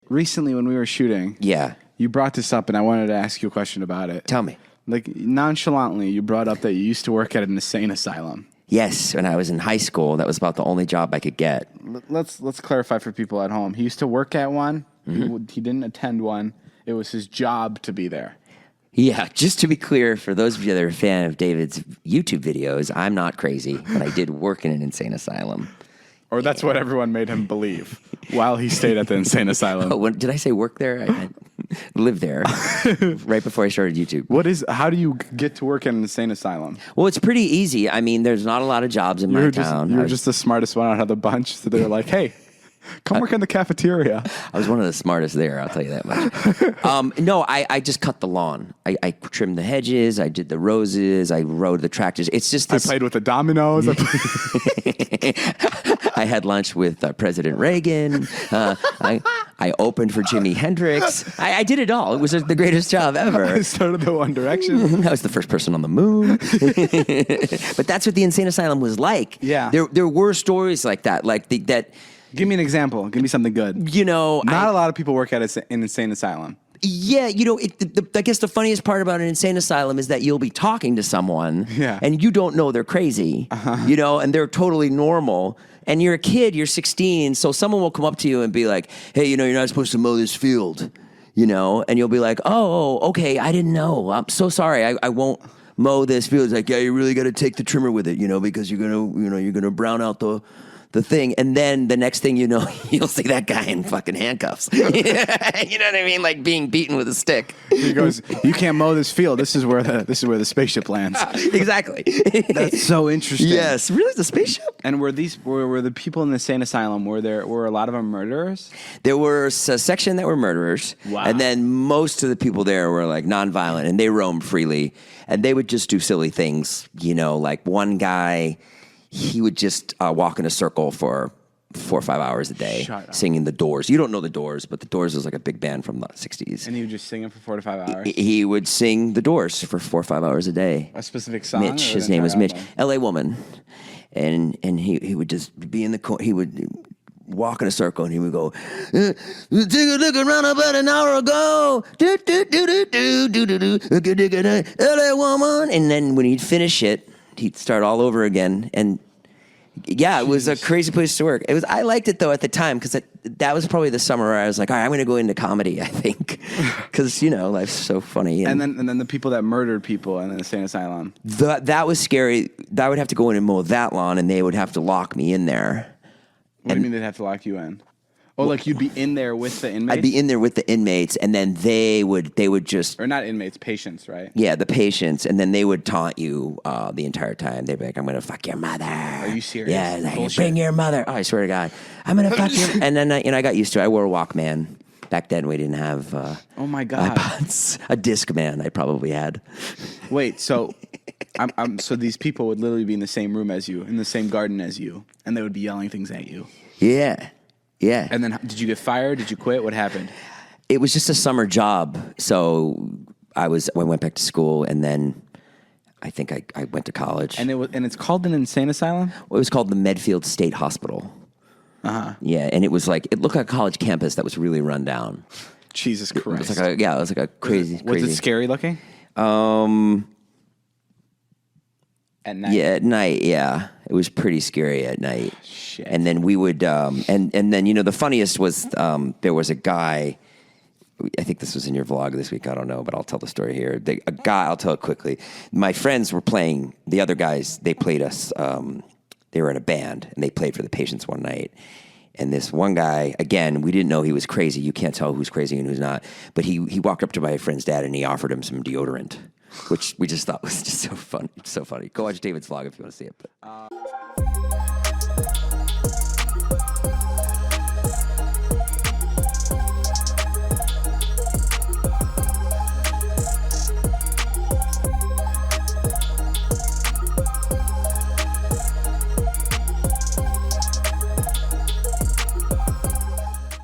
recently when we were shooting, Yeah. you brought this up, and I wanted to ask you a question about it. Tell me. Like, nonchalantly, you brought up that you used to work at an insane asylum. Yes, when I was in high school, that was about the only job I could get. Let's clarify for people at home. He used to work at one. He didn't attend one. It was his job to be there. Yeah, just to be clear, for those of you that are a fan of David's YouTube videos, I'm not crazy, but I did work in an insane asylum. Or that's what everyone made him believe while he stayed at the insane asylum. Oh, did I say work there? I lived there right before I started YouTube. How do you get to work in an insane asylum? Well, it's pretty easy. I mean, there's not a lot of jobs in my town. You were just the smartest one out of the bunch. So they were like, hey, come work in the cafeteria. I was one of the smartest there, I'll tell you that much. No, I just cut the lawn. I trimmed the hedges. I did the roses. I rode the tractors. It's just this. I played with the dominoes. I had lunch with President Reagan. I opened for Jimi Hendrix. I did it all. It was the greatest job ever. I started the One Direction. I was the first person on the moon. But that's what the insane asylum was like. Yeah. There were stories like that, that. Give me an example. Give me something good. You know, not a lot of people work at an insane asylum. Yeah, you know, I guess the funniest part about an insane asylum is that you'll be talking to someone, and you don't know they're crazy, you know, and they're totally normal. And you're a kid, you're 16, so someone will come up to you and be like, hey, you know, you're not supposed to mow this field, you know, and you'll be like, oh, okay, I didn't know. I'm so sorry, I won't mow this field. It's like, yeah, you really got to take the trimmer with it, you know, because you're gonna brown out the thing. And then the next thing you know, you'll see that guy in fucking handcuffs. You know what I mean? Like being beaten with a stick. He goes, you can't mow this field. This is where the spaceship lands. Exactly. That's so interesting. Yes. Really? The spaceship? And were the people in the insane asylum, were a lot of them murderers? There were a section that were murderers. Wow. And then most of the people there were like nonviolent, and they roamed freely, and they would just do silly things. You know, like one guy, he would just walk in a circle for 4 or 5 hours a day, singing the Doors. You don't know the Doors, but the Doors was like a big band from the 60s. And he would just sing it for 4 to 5 hours? He would sing the Doors for 4 or 5 hours a day. A specific song? Mitch, his name was Mitch. L.A. Woman. And he would just be in the corner. He would walk in a circle, and he would go, take a look around about an hour ago. Do, do, do, do, do, do, do, do, L.A. Woman. And then when he'd finish it, he'd start all over again. And yeah, it was a crazy place to work. I liked it though at the time, because that was probably the summer where I was like, all right, I'm going to go into comedy, I think, because you know life's so funny. And then the people that murdered people in the insane asylum. That was scary. I would have to go in and mow that lawn, and they would have to lock me in there. What do you mean they'd have to lock you in? Oh, like you'd be in there with the inmates? I'd be in there with the inmates, and then they would just... Or not inmates, patients, right? Yeah, the patients, and then they would taunt you the entire time. They'd be like, I'm going to fuck your mother. Are you serious? Yeah, like, bring your mother. Oh, I swear to God. I'm going to fuck your... And then I got used to it. I wore a Walkman. Back then, we didn't have... oh, my God. iPods. A Discman I probably had. Wait, so... so these people would literally be in the same room as you, in the same garden as you, and they would be yelling things at you. Yeah. Yeah. And then did you get fired? Did you quit? What happened? It was just a summer job. So I went back to school, and then I think I went to college. And it's called an insane asylum? Well, it was called the Medfield State Hospital. Uh-huh. Yeah, and it looked like a college campus that was really run down. Jesus Christ. It was like a crazy. Was it scary looking? At night? Yeah, at night, yeah. It was pretty scary at night. Shit. And then we would, and then, you know, the funniest was there was a guy, I think this was in your vlog this week, I don't know, but I'll tell the story here. I'll tell it quickly. My friends were playing, the other guys, they played us, they were in a band, and they played for the patients one night. And this one guy, again, we didn't know he was crazy. You can't tell who's crazy and who's not. But he walked up to my friend's dad, and he offered him some deodorant, which we just thought was just so fun. So funny. Go watch David's vlog if you want to see it. But.